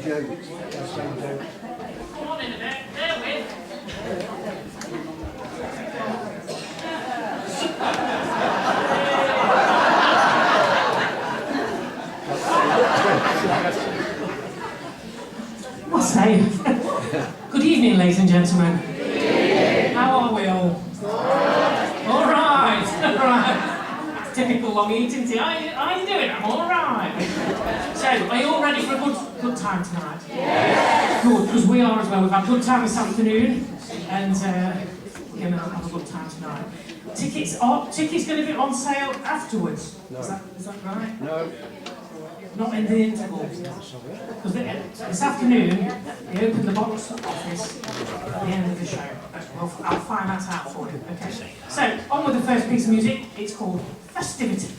joke. That's the same joke. Come on in a bit. There with. Well, say, good evening, ladies and gentlemen. How are we all? All right, all right. Typical long Eaton tea. How are you doing? I'm all right. So, are you all ready for a good time tonight? Yes. Good, because we are as well. We've had a good time this afternoon, and we're going to have a good time tonight. Tickets going to be on sale afterwards. No. Is that right? No. Not in the interval. Because this afternoon, they open the box office at the end of the show. Well, I'll find that out for you. Okay. So, on with the first piece of music. It's called Festivity.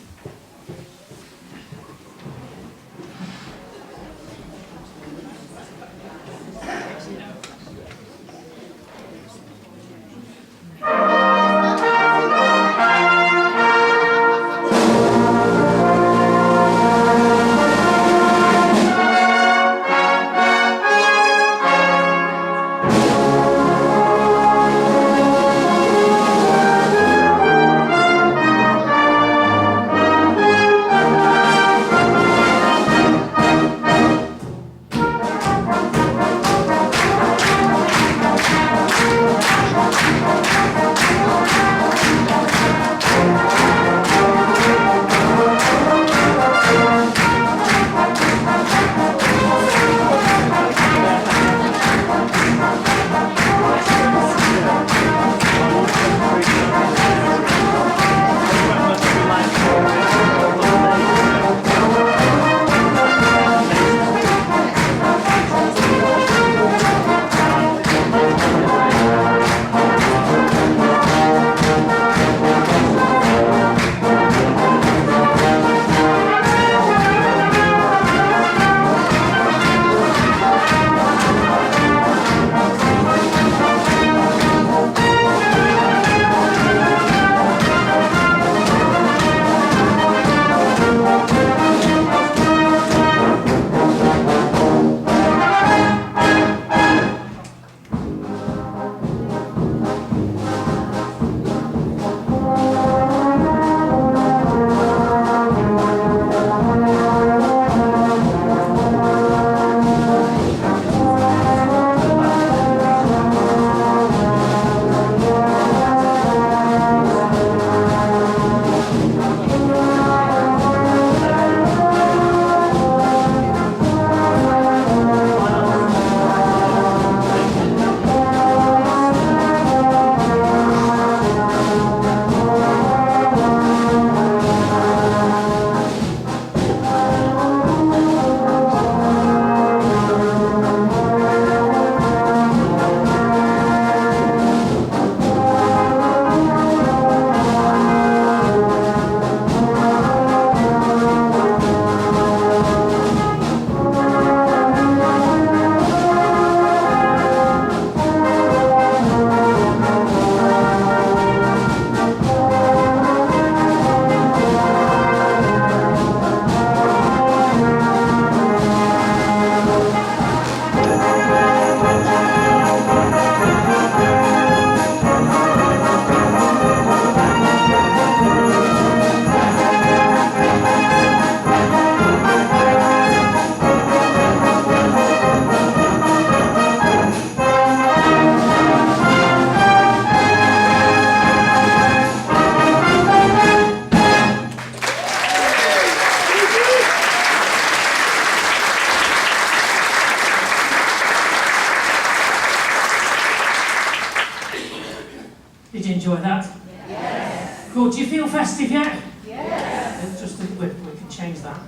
Did you enjoy that? Yes. Good. Do you feel festive yet? Yes. Just we can change that.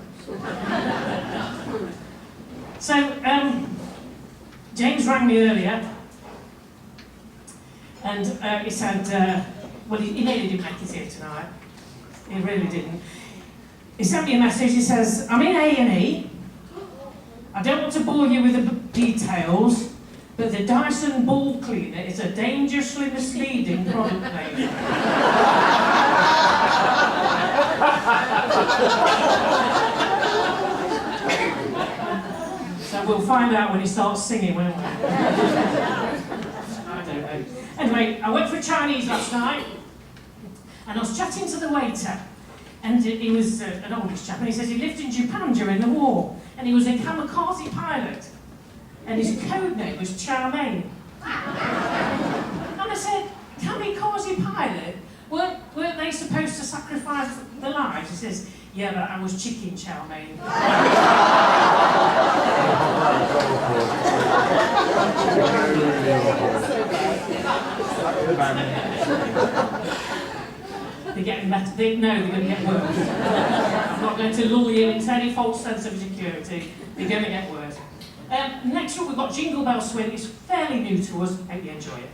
So, James rang me earlier, and he said, well, he nearly didn't make it here tonight. He really didn't. He sent me a message. He says, I'm in A&E. I don't want to bore you with the details, but the Dyson ball cleaner is a dangerously misleading product name. So we'll find out when he starts singing, won't we? I don't know. Anyway, I went for Chinese last night, and I was chatting to the waiter, and he was an oldish chap, and he says he lived in Japan during the war, and he was a kamikaze pilot, and his code name was Chow Mein. And I said, kamikaze pilot? Weren't they supposed to sacrifice their lives? He says, yeah, but I was chicken chow mein. They're getting better. They're going to get worse. I'm not going to lull you into any false sense of security. They're going to get worse. Next up, we've got Jingle Bell Swing. It's fairly new to us. Hope you enjoy it.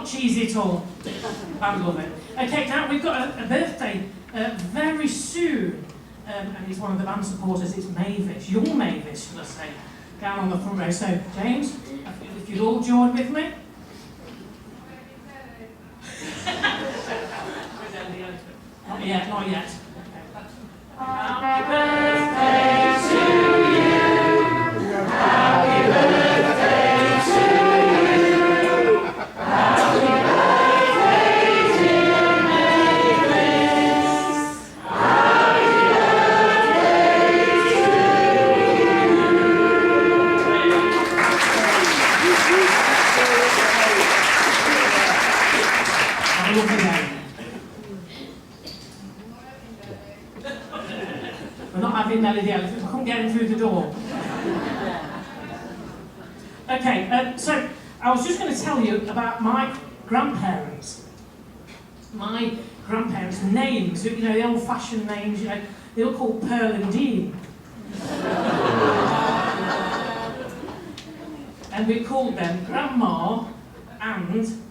Cheesy at all. I love it. Okay, now we've got a birthday very soon, and he's one of the band supporters. It's Mavis, young Mavis, should I say, down on the front row. So, James, if you'd all join with me. Not yet, not yet. Happy birthday to you. Happy birthday to you. Happy birthday, dear Mavis. Happy birthday to you. Melody Elephant. I couldn't get him through the door. Okay, so I was just going to tell you about my grandparents. My grandparents' names, you know, the old-fashioned names, you know, they were called Pearl and Dean. And we called them Grandma and,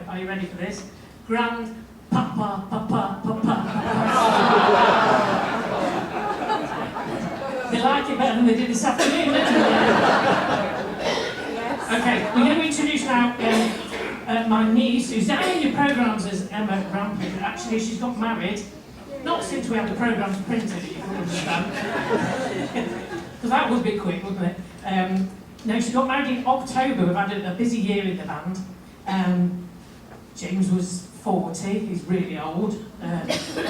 are you ready for this? Grandpapa, Papa, Papa. They like it better than they did this afternoon, don't they? Okay, we're going to introduce now my niece, who's down in your programmes as Emma Rampant. Actually, she's got married, not since we had the programmes printed, if you can understand. Because that would be quick, wouldn't it? No, she got married in October. We've had a busy year in the band. James was 40, he's really old.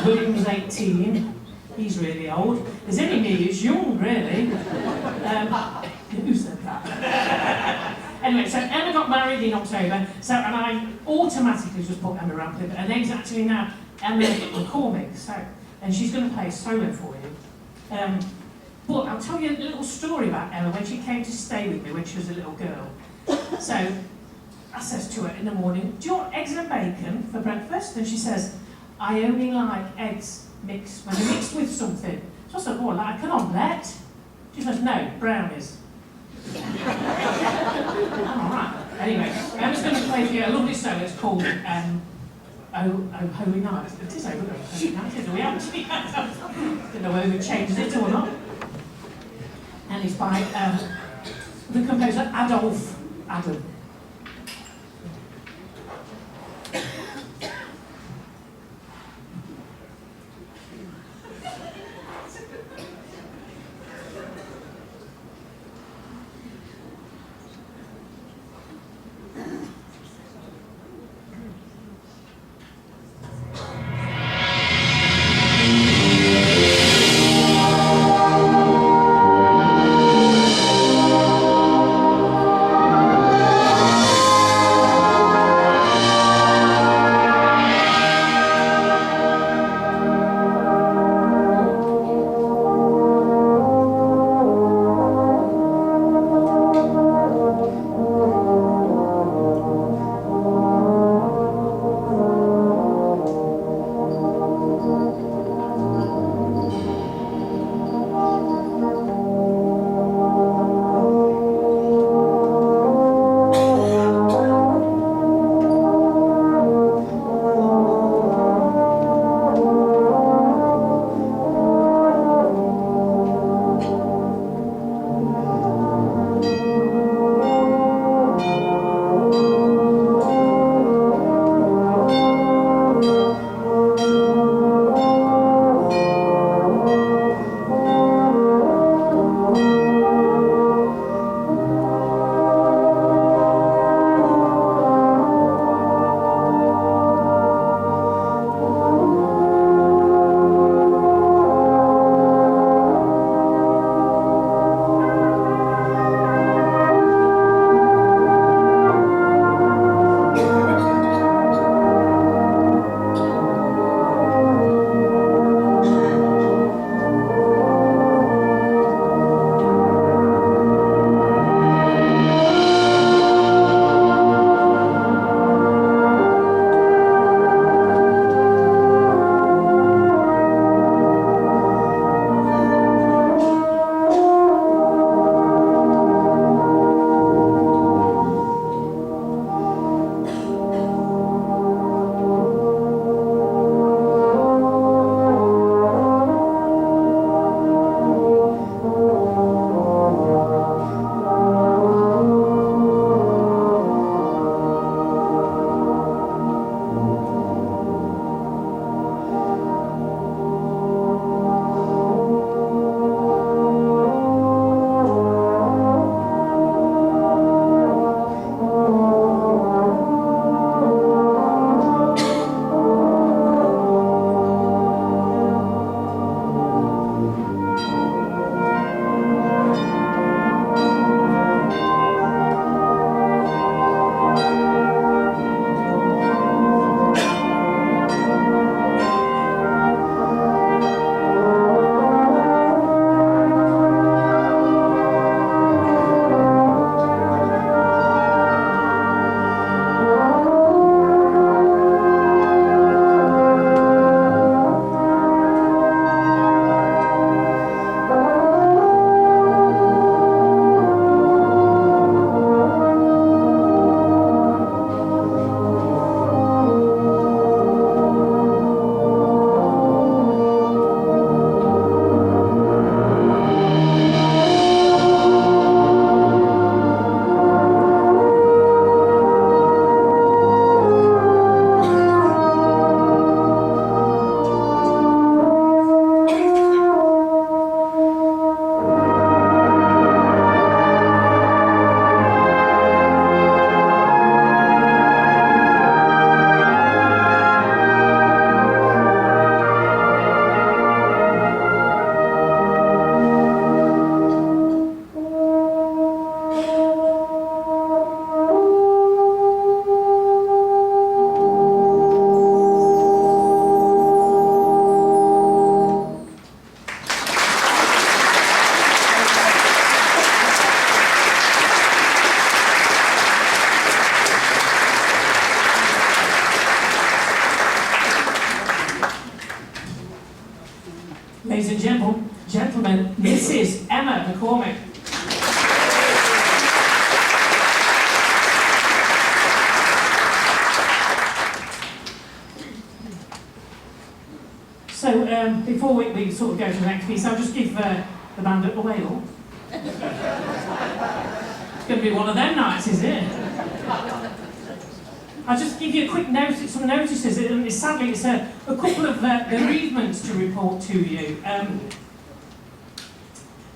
William was 18, he's really old. There's only me who's young, really. Who said that? Anyway, so Emma got married in October, and I automatically just put Emma Rampant, but her name's actually now Emma McCormick, and she's going to play a solo for you. But I'll tell you a little story about Emma when she came to stay with me when she was a little girl. So I says to her in the morning, "Do you want eggs and bacon for breakfast?" And she says, "I only like eggs mixed when they're mixed with something." So I said, "Oh, like an omelette?" She says, "No, brownies." Alright. Anyway, Emma's going to play for you a lovely solo. It's called Oh Holy Night. It is Holy Night, isn't it? We actually don't know whether we changed it or not. And it's by the composer Adolf Adam. Mrs. Emma McCormick. So before we sort of go to the next piece, I'll just give the band a whale. It's going to be one of them nights, is it? I'll just give you a quick notice, some notices. Sadly, it's a couple of bereavements to report to you.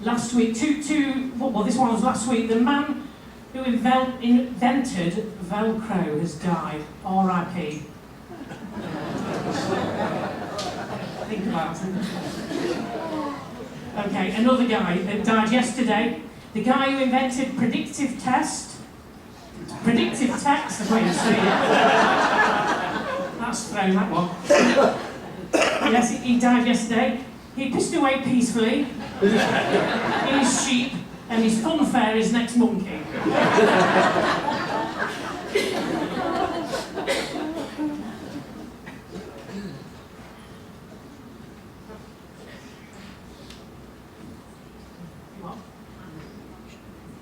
Last week, well, this one was last week. The man who invented Velcro has died. R.I.P. Think about it. Okay, another guy that died yesterday. The guy who invented predictive text. Predictive text, that's what you see. That's thrown, that one. Yes, he died yesterday. He pissed away peacefully in his sheep, and his funfair is next monkey.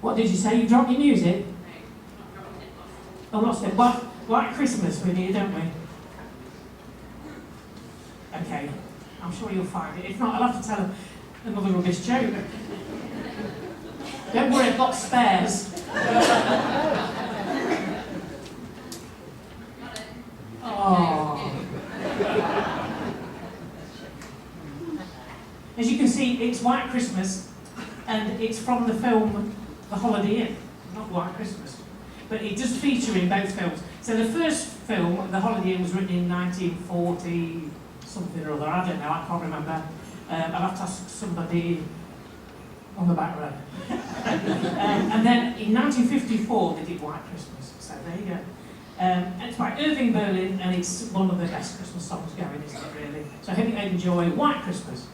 What did you say? You dropped your music? Oh, lost it. White Christmas we need, don't we? Okay. I'm sure you'll find it. If not, I'll have to tell another rubbish joke. Don't worry, I've got spares. Oh. As you can see, it's White Christmas, and it's from the film The Holiday Inn, not White Christmas. But it does feature in both films. So the first film, The Holiday Inn, was written in 1940 something or other. I don't know, I can't remember. I'll have to ask somebody on the back row. And then in 1954 they did White Christmas. So there you go. And it's by Irving Berlin, and it's one of the best Christmas songs going, isn't it, really? So I hope you enjoy White Christmas.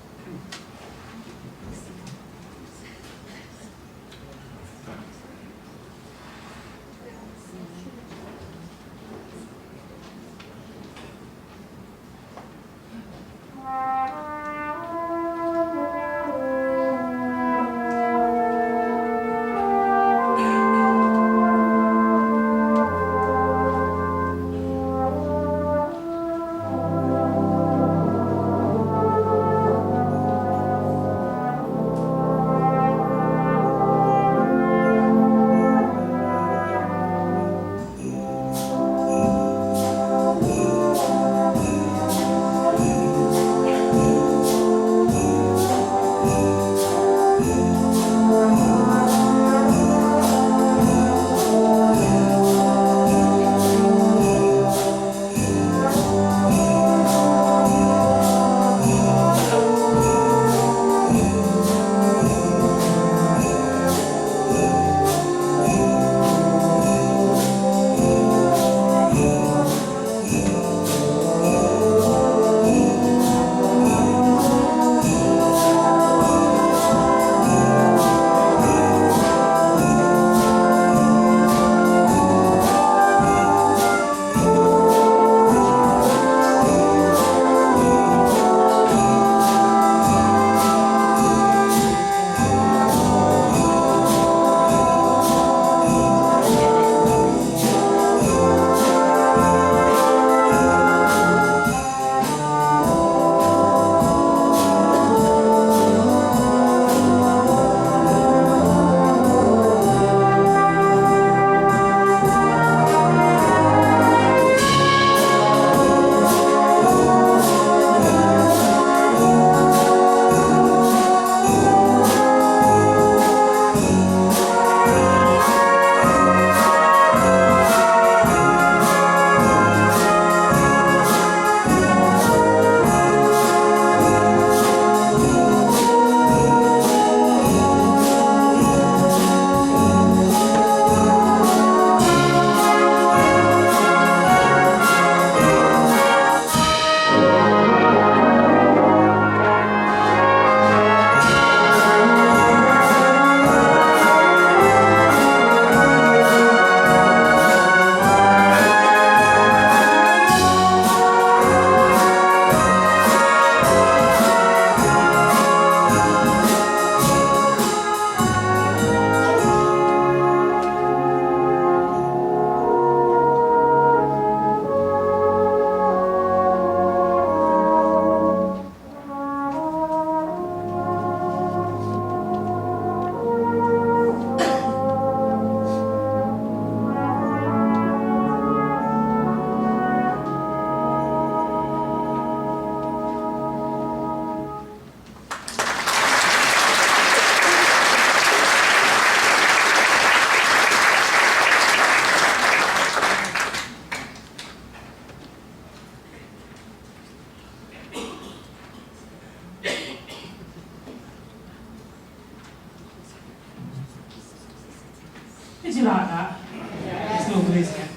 lovely, isn't it?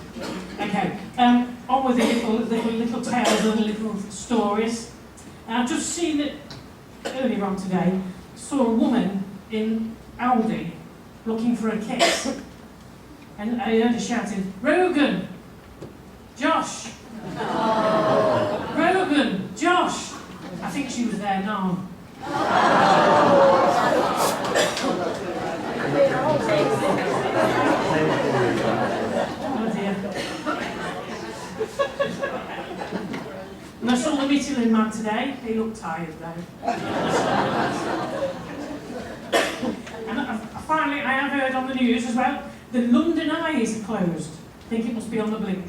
Okay, on with the little tales and little stories. I've just seen it earlier on today, saw a woman in Aldi looking for a kiss. And I heard her shouting, "Rogan! Josh! Rogan! Josh!" I think she was there now. Oh dear. And I saw the Michelin Man today. He looked tired though. And finally, I have heard on the news as well, the London Eye is closed. I think it must be on the blink.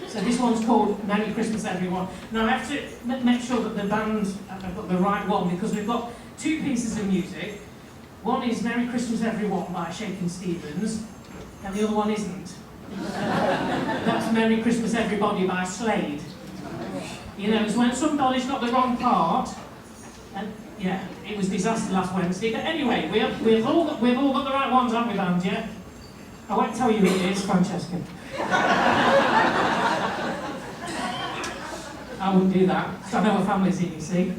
So this one's called Merry Christmas Everyone. Now I have to make sure that the band have got the right one, because we've got two pieces of music. One is Merry Christmas Everyone by Shakin' Stevens, and the other one isn't. That's Merry Christmas Everybody by Slade. You know, it's when somebody's got the wrong part, and yeah, it was disaster last Wednesday. But anyway, we've all got the right ones, haven't we, band? Yeah. I won't tell you who it is, Francesca. I wouldn't do that, because I know her family's in, you see.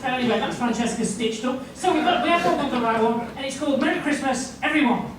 So anyway, that's Francesca stitched up. So we have all got the right one, and it's called Merry Christmas Everyone.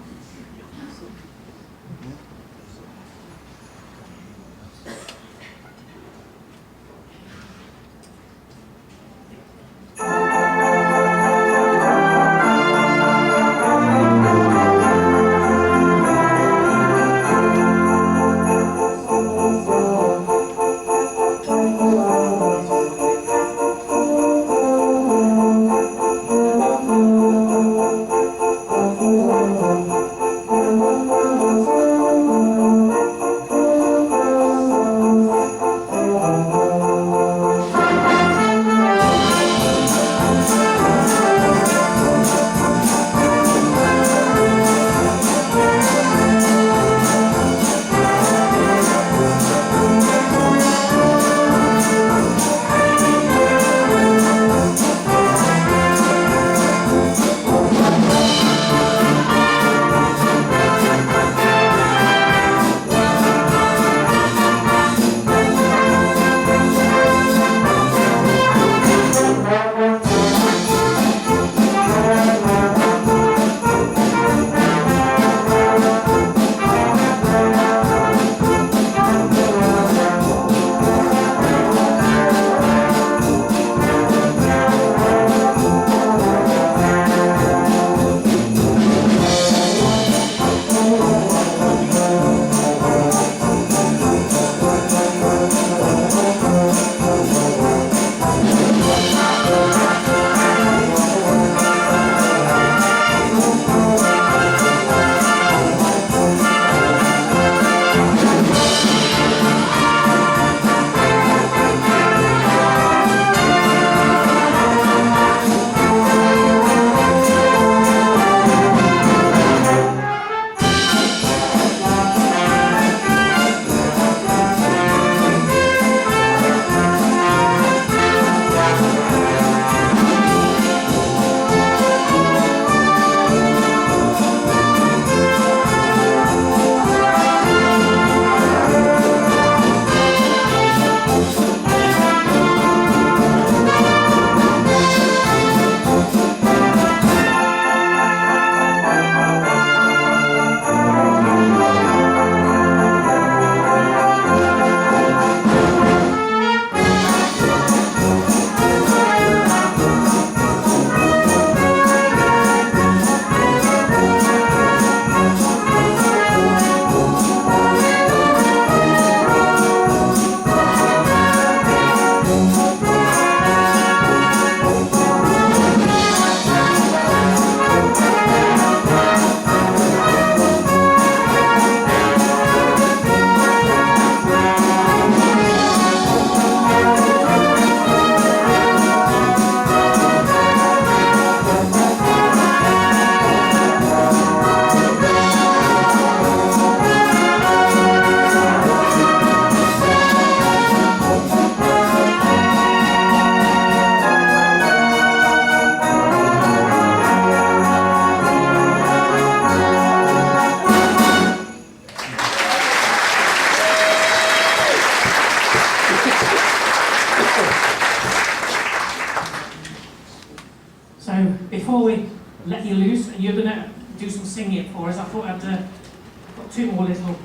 before we let you loose and you're going to do some singing for us, I thought I'd got two more little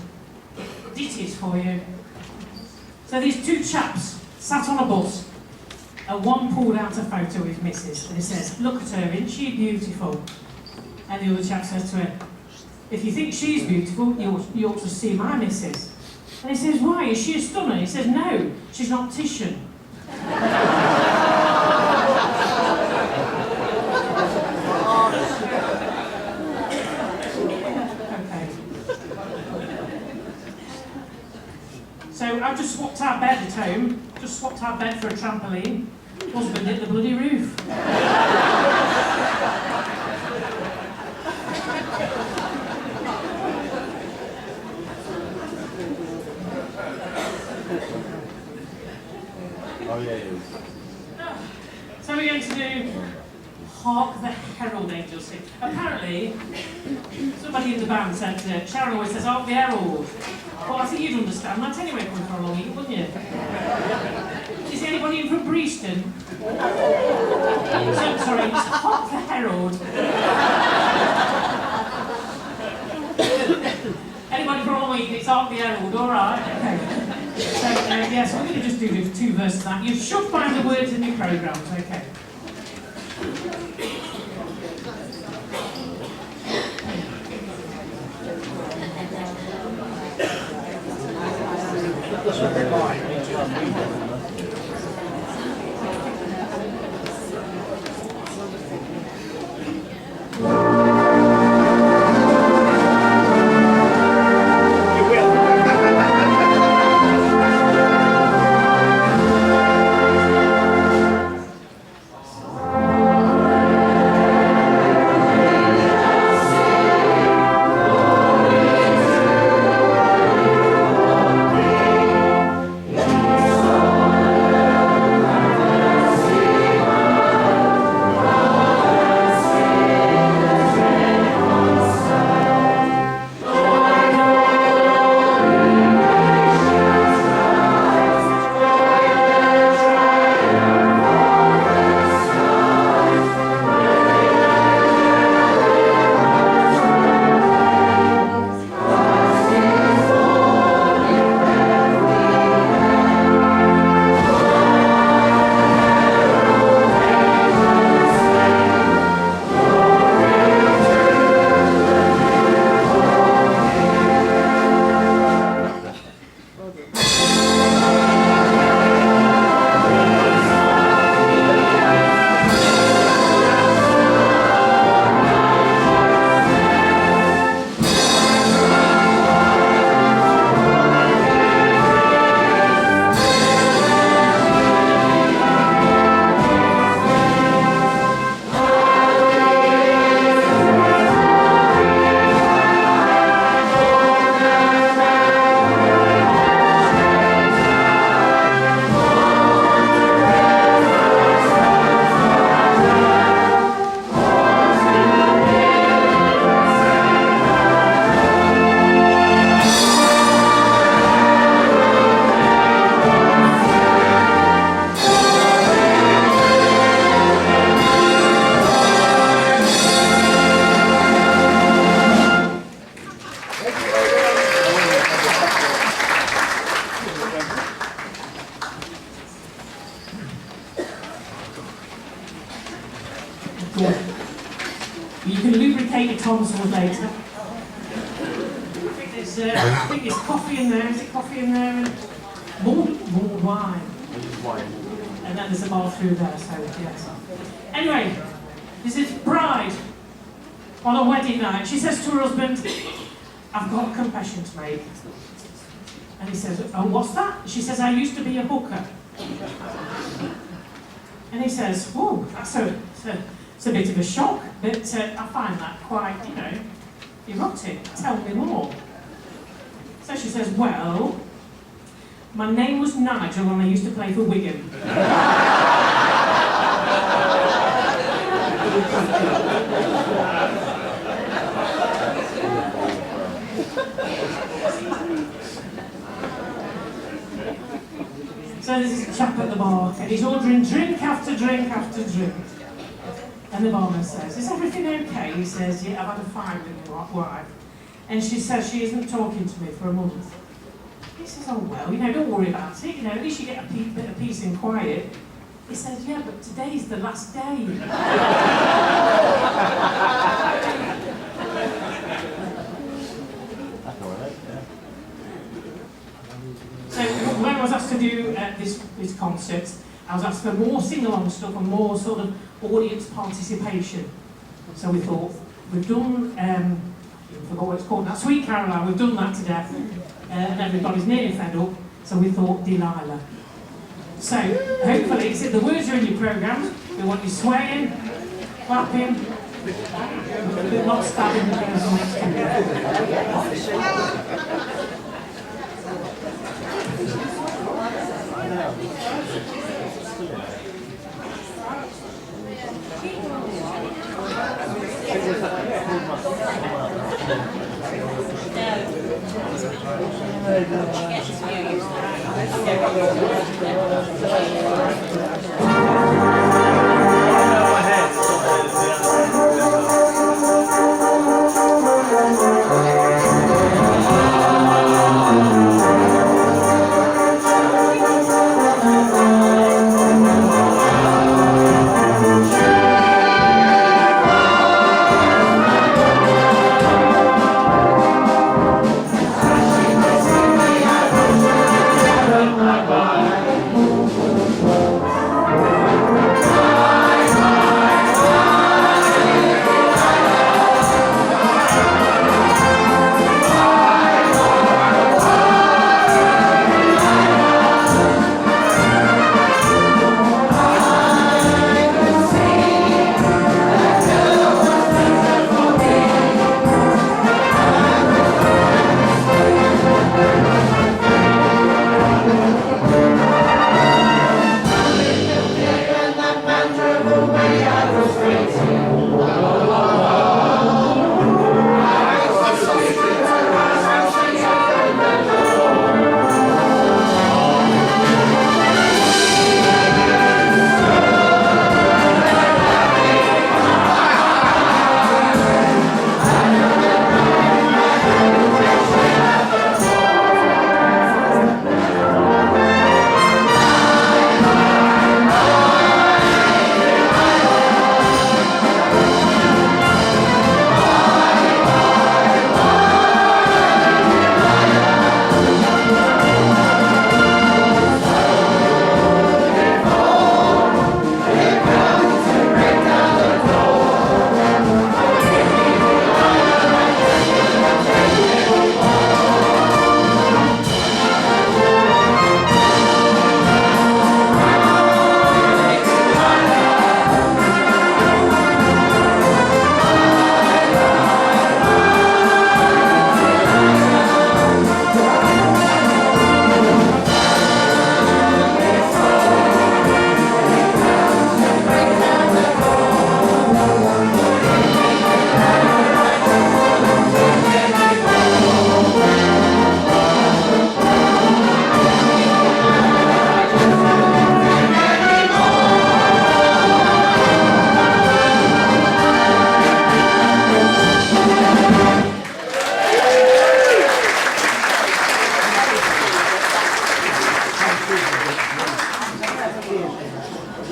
ditties for you. So these two chaps sat on a bus and one pulled out a photo of his missus and he says, "Look at her, isn't she beautiful?" And the other chap says to her, "If you think she's beautiful, you ought to see my missus." And he says, "Why, is she a stunner?" He says, "No, she's an optician." So I've just swapped our bed at home, just swapped our bed for a trampoline. Husband hit the bloody roof. Oh yeah, it is. So we're going to do Hark the Herald Angels Sing. Apparently, somebody in the band said, Sharon always says, "Hark the Herald." Well, I think you'd understand that anyway, coming from along here, wouldn't you? Is anybody in from Breaston? So, sorry, it's Hark the Herald. Anybody from along here, it's Hark the Herald, alright? Okay. So, yes, we're going to just do two verses of that. You should find the words in your programmes, okay? You can lubricate your tonsils later. I think there's coffee in there. Is it coffee in there? And more wine. And then there's a bar through there, so yes. Anyway, this is bride on a wedding night. She says to her husband, "I've got a confession to make." And he says, "Oh, what's that?" She says, "I used to be a hooker." And he says, "Oh, that's it's a bit of a shock, but I find that quite, erotic. Tell me more." So she says, "Well, my name was Nigel and I used to play for Wigan." So there's this chap at the bar and he's ordering drink after drink after drink. And the barman says, is everything okay? He says, yeah, I've had a fight with my wife. And she says she isn't talking to me for a month. He says, oh well, don't worry about it, at least you get a bit of peace and quiet. He says, yeah, but today's the last day. So when I was asked to do this concert, I was asked for more sing-along stuff and more sort of audience participation. So we thought, we've done, I forgot what it's called now, Sweet Caroline, we've done that to death. And everybody's nearly fed up, so we thought Delilah. So, hopefully, the words are in your programme. We want you swaying, clapping, but not stabbing the person next to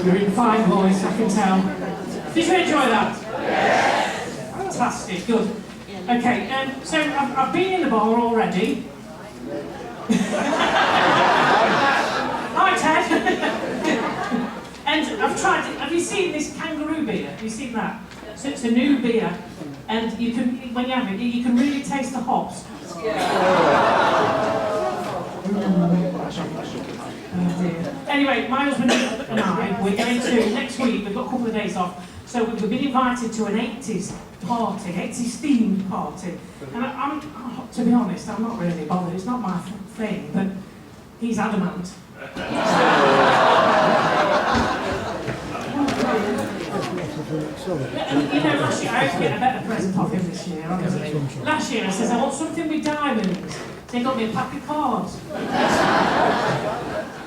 You're in fine voice, I can tell. Did you enjoy that? Yes. Fantastic, good. Okay, so I've been in the bar already. Hi, Ted. And I've tried it. Have you seen this kangaroo beer? Have you seen that? So it's a new beer, and you can, when you have it, you can really taste the hops. Anyway, my husband and I, we're going to, next week, we've got a couple of days off, so we've been invited to an 80s party, 80s themed party. And I'm, to be honest, I'm not really bothered, it's not my thing, but he's adamant. Last year, I hope to get a better present off him this year, honestly. Last year, I said, I want something with diamonds. So he got me a pack of cards.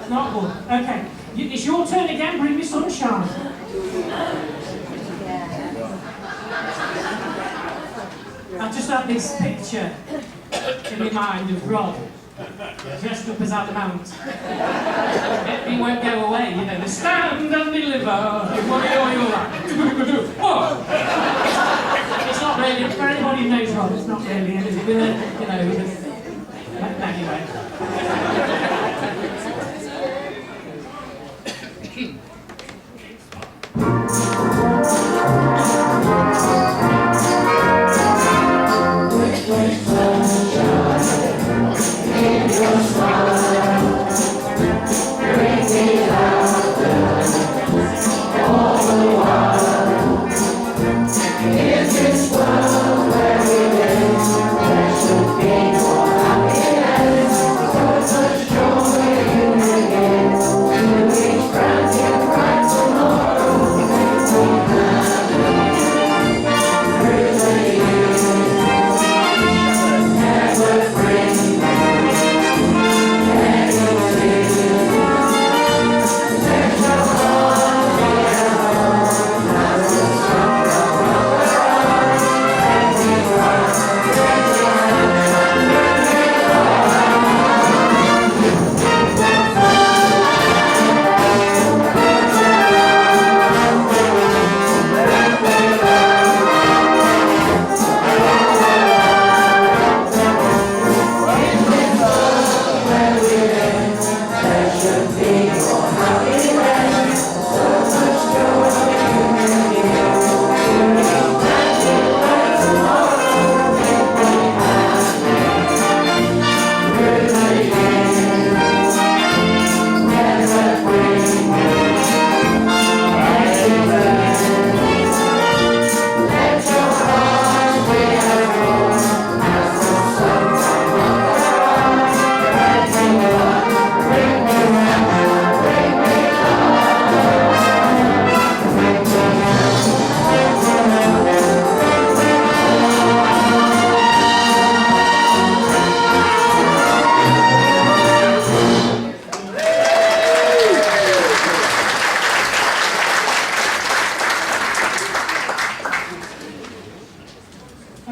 Not good. Okay. It's your turn again, bring me sunshine. had this picture in my mind of Rob dressed up as Adamant. It won't go away, you know, the stand and deliver. It's not really, for anybody who knows Rob, it's not really, it is with a, you know, anyway.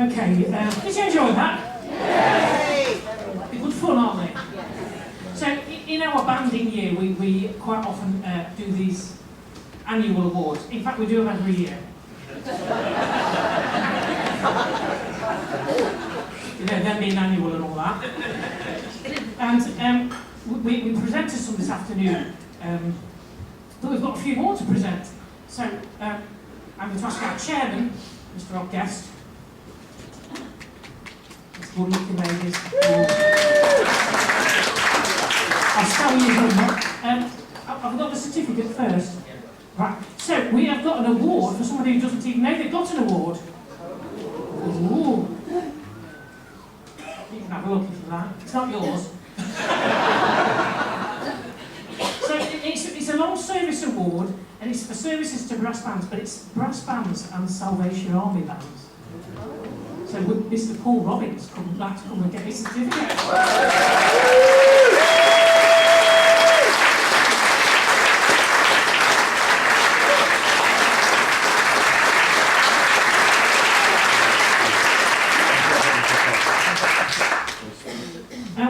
Okay, did you enjoy that? Yay! They're good fun, aren't they? So, in our banding year, we quite often do these annual awards. In fact, we do them every year. You know, them being annual and all that. And we presented some this afternoon, but we've got a few more to present. So, I'm going to ask our chairman, Mr. Rob Guest. Good looking ladies. I'll show you them. I've got the certificate first. Right. So we have got an award for somebody who doesn't even know they've got an award. Ooh. You can have a look at that. It's not yours. So it's a long service award, and it's for services to brass bands, but it's brass bands and Salvation Army bands. So would Mr. Paul Robbins like to come and get his certificate?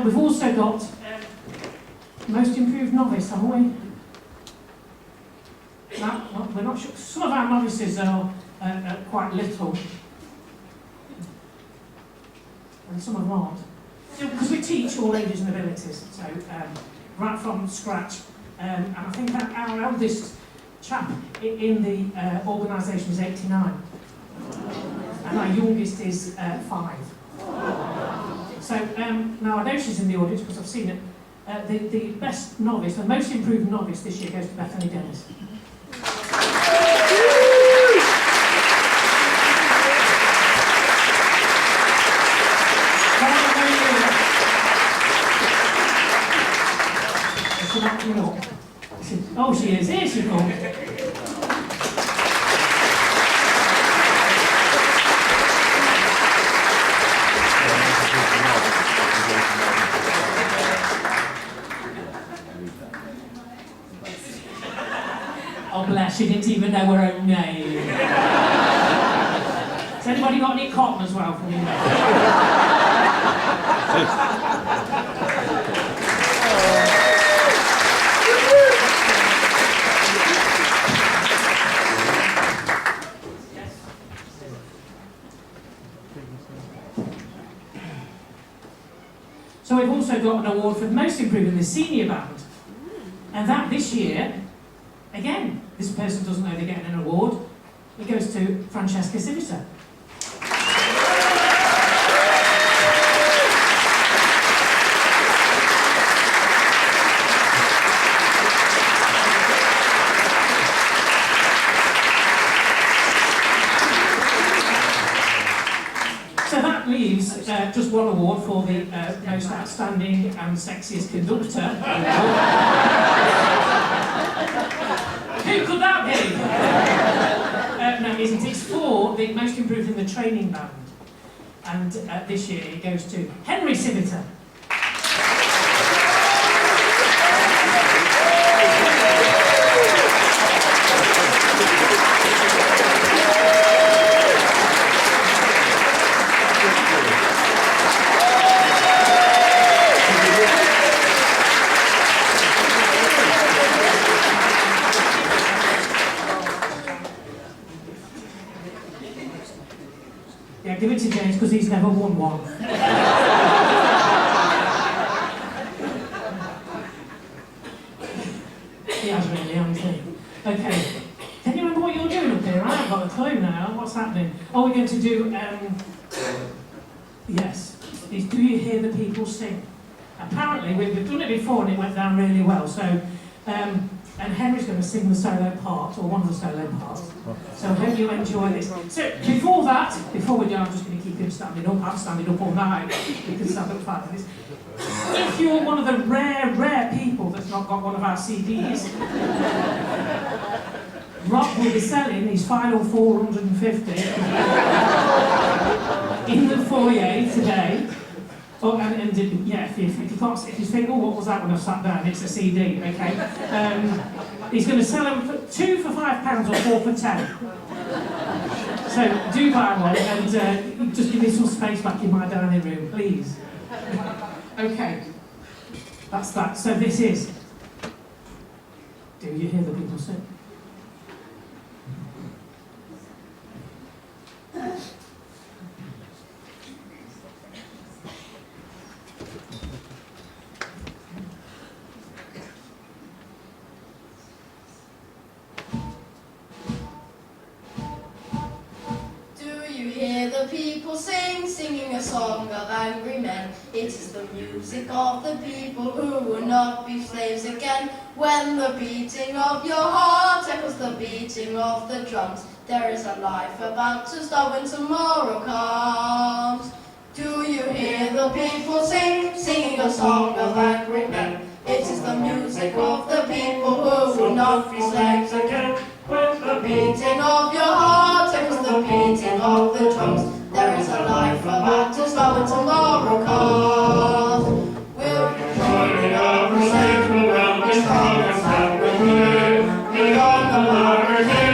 We've also got Most Improved Novice, haven't we? Now, we're not sure. Some of our novices are quite little. And some of them aren't. Because we teach all ages and abilities, so right from scratch. And I think our eldest chap in the organisation is 89. And our youngest is 5. So now I know she's in the audience because I've seen it. The best novice, the most improved novice this year goes to Bethany Dennis. Oh, she is. Here she comes. Oh, bless, she didn't even know her own name. Has anybody got any cotton as well for me? So we've also got an award for most improved in the senior band. And that this year, again, this person doesn't know they're getting an award. It goes to Francesca Civita. So that leaves just one award for the most outstanding and sexiest conductor. Who could that be? No, it isn't. It's for the most improved in the training band. And this year it goes to Henry Civita. Yeah, give it to James because he's never won one. He has really, hasn't he? Okay. Can you remember what you're doing up here? I haven't got a clue now. What's happening? Oh, we're going to do, yes. It's Do You Hear the People Sing? Apparently, we've done it before and it went down really well. So, and Henry's going to sing the solo part, or one of the solo parts. So I hope you enjoy this. So before we do, I'm just going to keep him standing up. I'm standing up all night. You can stand up 5 minutes. If you're one of the rare people that's not got one of our CDs, Rob will be selling his final 450 in the foyer today. Oh, and yeah, if you can't, if you think, oh, what was that when I sat down? It's a CD, okay? He's going to sell them for 2 for £5 or 4 for 10. So do buy one and just give me some space back in my dining room, please. Okay, that's that. So this is Do You Hear the People Sing? Hear the people sing, singing a song of angry men. It is the music of the people who will not be slaves again. When the beating of your heart echoes the beating of the drums, there is a life about to start when tomorrow comes. Do you hear the people sing, singing a song of angry men? It is the music of the people who will not be slaves again. When the beating of your heart echoes the beating of the drums, there is a life about to start when tomorrow comes. We'll be joining our safe around the strong and stand with you. Beyond the barricade.